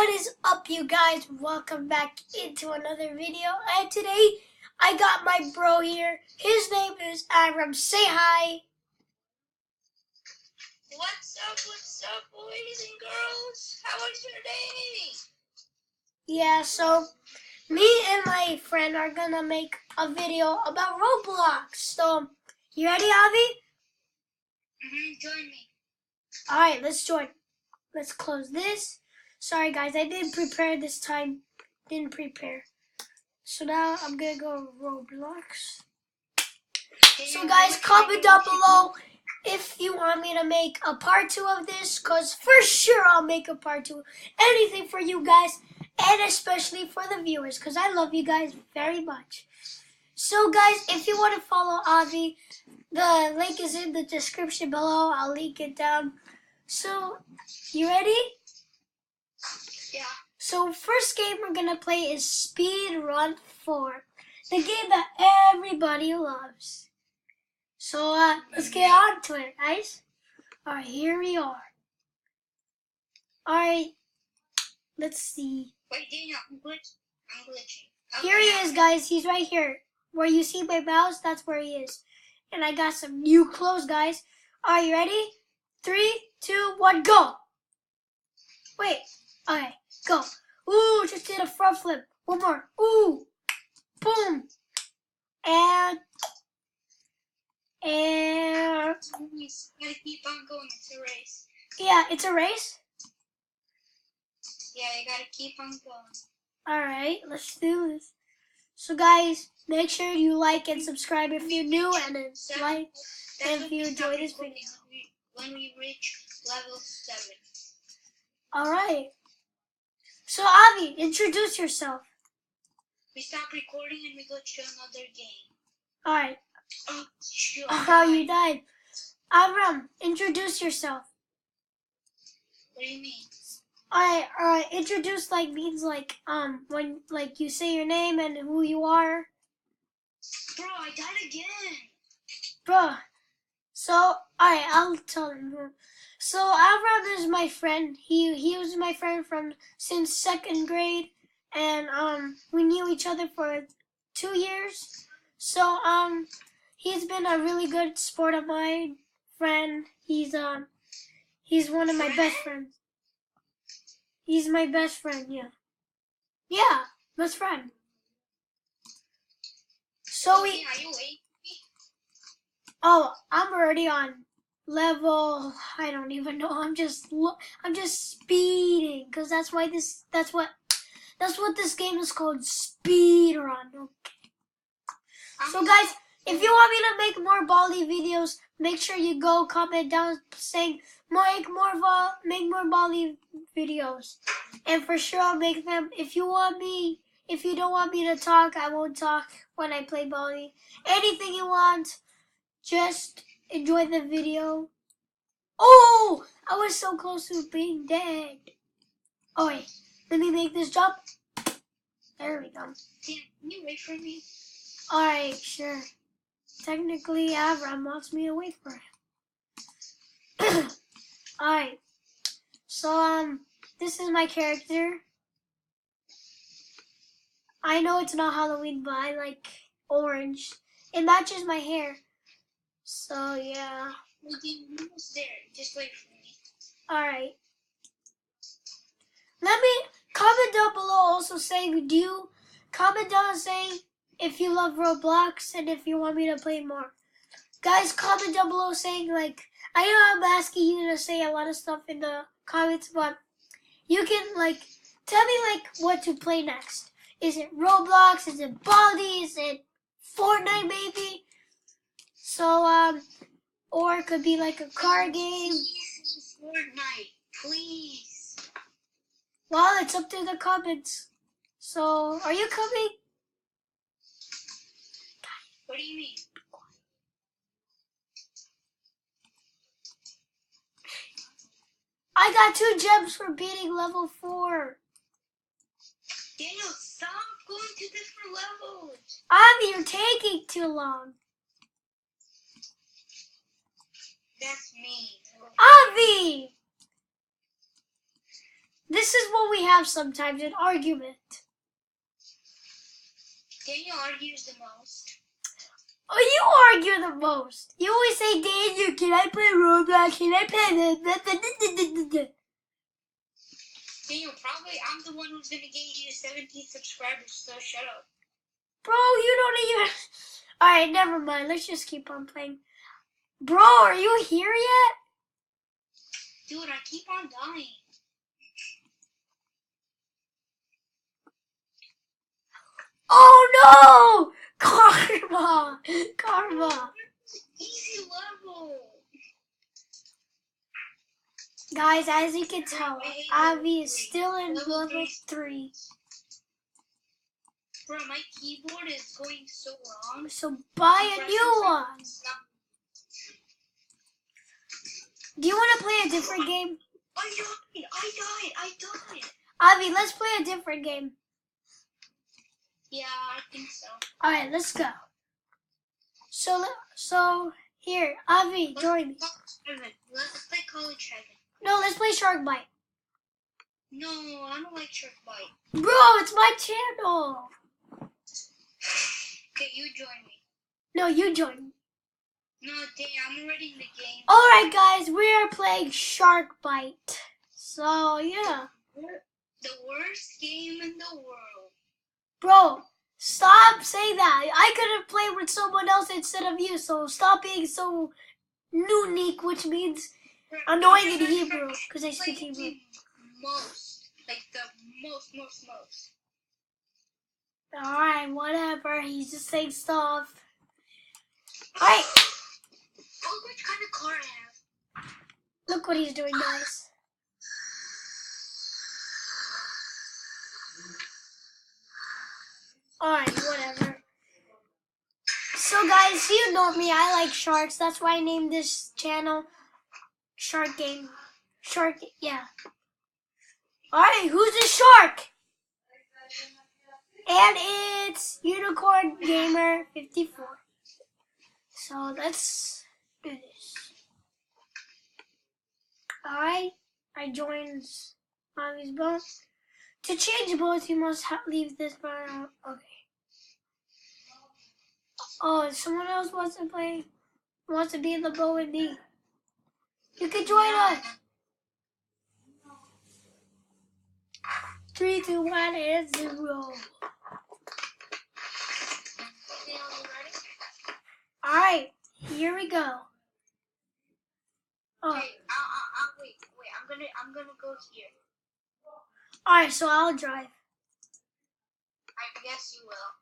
What is up, you guys? Welcome back into another video. And today I got my bro here. His name is Abram. Say hi. What's up, boys and girls? How was your day? Yeah, so me and my friend are gonna make a video about Roblox. So, you ready, Avi? Join me. Alright, let's join. Let's close this. Sorry guys, I didn't prepare this time. Didn't prepare. So now I'm gonna go Roblox. So guys, comment down below if you want me to make a part 2 of this, because for sure I'll make a part 2. Anything for you guys, and especially for the viewers, because I love you guys very much. So guys, if you want to follow Avi, the link is in the description below. I'll link it down. So, you ready? Yeah. So first game we're going to play is Speed Run 4, the game that everybody loves. So let's get on to it, guys. Alright, here we are. Alright, let's see. Wait, Daniel, I'm glitching. Here he is, guys. He's right here. Where you see my mouse, that's where he is. And I got some new clothes, guys. Are you ready? 3, 2, 1, go! Wait. Okay, go. Ooh, just did a front flip. One more. Ooh. Boom. And Please, gotta keep on going. It's a race. yeah, it's a race. Yeah, you gotta keep on going. Alright, let's do this. So guys, make sure you like and subscribe if you're new, and then like if you enjoy this video. When we reach level 7. Alright. So Avi, introduce yourself. We stop recording and we go to another game. Alright. Oh, shoot. How you died. Avram, introduce yourself. What do you mean? Alright, introduce means when you say your name and who you are. Bro, I died again. Bro. So, alright, I'll tell him. So Avram is my friend. He was my friend since 2nd grade, and we knew each other for 2 years. So he's been a really good sport of mine, friend. He's one of my best friends. He's my best friend, yeah. Yeah, best friend. So Are you waiting? oh, I'm already on level, I don't even know. I'm just speeding, because that's what this game is called, Speed Run. Okay. So guys, if you want me to make more Bali videos, make sure you go comment down saying make more Bali videos, and for sure I'll make them. If you don't want me to talk, I won't talk when I play Bali. Anything you want, just enjoy the video. Oh, I was so close to being dead. Oh wait, let me make this jump. There we go. Damn, can you wait for me? Alright, sure. Technically, Avram wants me to wait for him. Alright. So, this is my character. I know it's not Halloween, but I like orange. It matches my hair. So, yeah. We're almost there. Just wait for me. Alright. Let me comment down below also saying, comment down saying if you love Roblox and if you want me to play more. Guys, comment down below saying, I know I'm asking you to say a lot of stuff in the comments, but you can, tell me, what to play next. Is it Roblox? Is it Baldi? Is it Fortnite, maybe? So, or it could be a car game. Please, Fortnite, please. Well, it's up to the comments. So, are you coming? What do you mean? I got 2 gems for beating level 4. Daniel, stop going to different levels. Avi, you're taking too long. That's me. Avi! This is what we have sometimes, an argument. Daniel argues the most. Oh, you argue the most. You always say, Daniel, can I play Roblox? Can I play that? Daniel, probably I'm the one who's gonna get you 17 subscribers, so shut up. Bro, you don't even... Alright, never mind. Let's just keep on playing. Bro, are you here yet? Dude, I keep on dying. Oh no! Karma! Karma! Easy level. Guys, as you can tell, Avi is still in level 3. Bro, my keyboard is going so wrong. So buy a new one. Do you want to play a different game? I died. Avi, let's play a different game. Yeah, I think so. Alright, let's go. So here, Avi, join me. Let's play College Heaven. No, let's play Shark Bite. No, I don't like Shark Bite. Bro, it's my channel. Okay, you join me. No, you join me. No, dang, I'm already in the game. Alright, guys, we are playing Shark Bite. So, yeah. The worst game in the world. Bro, stop saying that. I could have played with someone else instead of you, so stop being so unique, which means annoying in Hebrew, because I speak Hebrew. Most. Like the most. Alright, whatever. He's just saying stuff. Alright. Oh, which kind of car I have? Look what he's doing, guys. Alright, whatever. So, guys, you know me. I like sharks. That's why I named this channel Shark Game. Shark, yeah. Alright, who's the shark? And it's Unicorn Gamer 54. So let's do this. Alright, I joined Mommy's boat. To change boats, you must leave this boat out. Okay. Oh, someone else wants to play, wants to be in the boat with me. You can join us. 3, 2, 1, and 0. Alright, here we go. Oh. Okay, wait. I'm gonna go here. Alright, so I'll drive. I guess you will.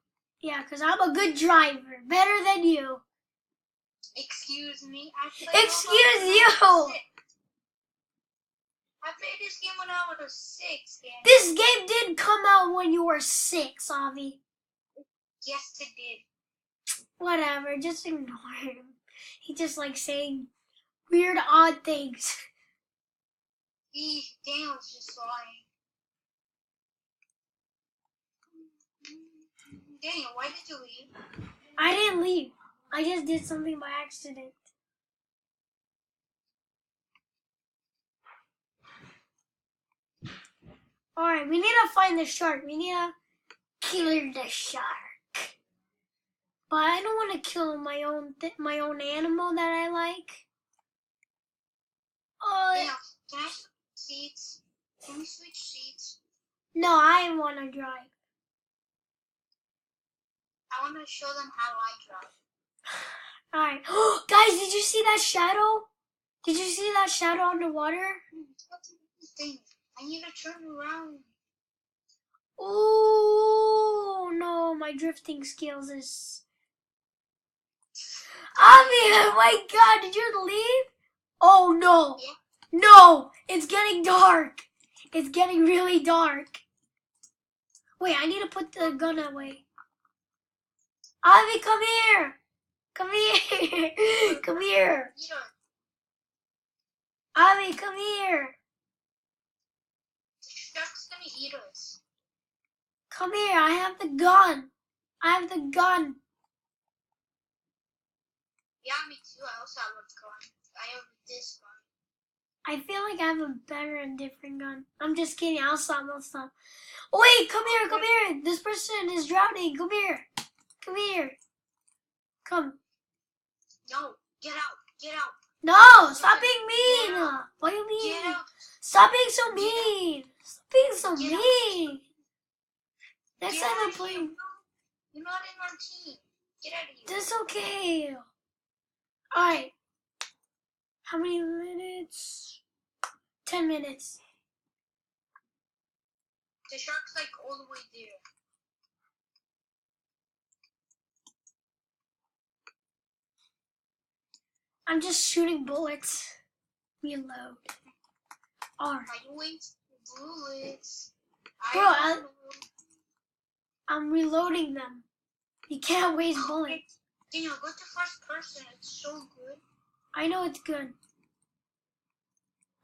Yeah, because I'm a good driver. Better than you. Excuse me. Excuse you! I played this game when I was 6, Dan. This game didn't come out when you were 6, Avi. Yes, it did. Whatever, just ignore him. He just likes saying weird, odd things. Daniel's just lying. Daniel, why did you leave? I didn't leave. I just did something by accident. Alright, we need to find the shark. We need to kill the shark. But I don't want to kill my own animal that I like. Daniel, can I switch seats? Can we switch seats? No, I want to drive. I want to show them how I drive. Alright. Guys, did you see that shadow? Did you see that shadow underwater? What's this thing? I need to turn around. Oh no, my drifting skills is... Avi, oh my god, did you leave? Oh no. Yeah. No, it's getting dark. It's getting really dark. Wait, I need to put the gun away. Avi, come here. Come here. Come here. Avi, come here. The shark's gonna eat us. Come here, I have the gun. I have the gun. Yeah, me too. I also have a gun. I have this gun. I feel like I have a better and different gun. I'm just kidding. I'll stop. Oh, wait, come here. This person is drowning. Come here. Come. No, get out. No, stop being mean. What do you mean? Get out. Stop being so mean. Next time I'm playing. You're not in our team. Get out of here. That's okay. Alright. How many minutes? 10 minutes. The shark's like all the way there. I'm just shooting bullets. Reload. Alright. I waste bullets. Bro, I'm reloading them. You can't waste bullets. Daniel, go to first person. It's so good. I know it's good.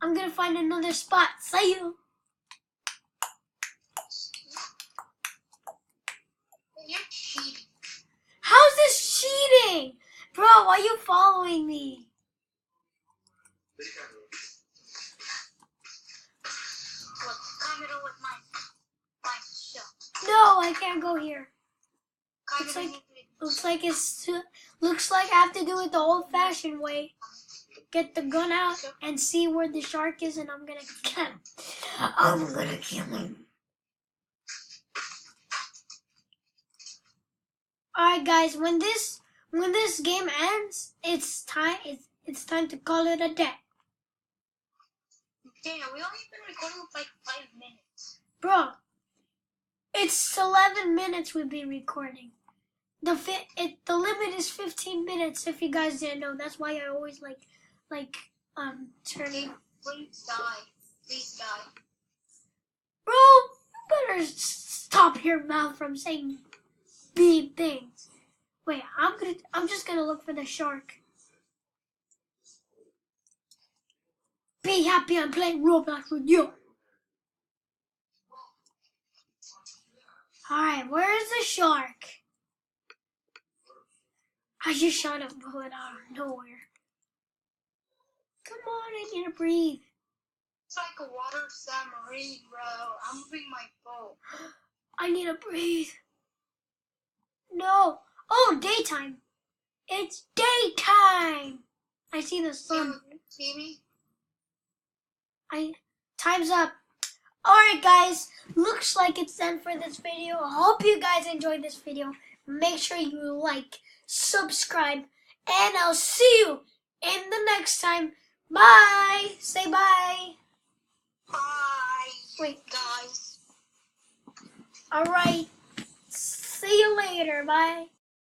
I'm gonna find another spot. See you. You're cheating. How's this cheating? Bro, why are you following me? Look, comment with myself. No, I can't go here. Looks like I have to do it the old-fashioned way. Get the gun out and see where the shark is, and I'm gonna kill him. I'm gonna kill him. Alright, guys. When this game ends, it's time to call it a day. Daniel, we only been recording for like 5 minutes. Bro, it's 11 minutes we've been recording. The limit is 15 minutes. If you guys didn't know, that's why I always turning. Please die. Bro, you better stop your mouth from saying mean things. Wait, I'm just gonna look for the shark. Be happy I'm playing Roblox with you. Alright, where is the shark? I just shot a bullet out of nowhere. Come on, I need to breathe. It's like a water submarine, bro. I'm moving my boat. I need to breathe. No. Oh, daytime. It's daytime. I see the sun. See me? Time's up. Alright, guys. Looks like it's done for this video. I hope you guys enjoyed this video. Make sure you like, subscribe, and I'll see you in the next time. Bye. Say bye. Bye. Wait. Guys. Alright. See you later. Bye.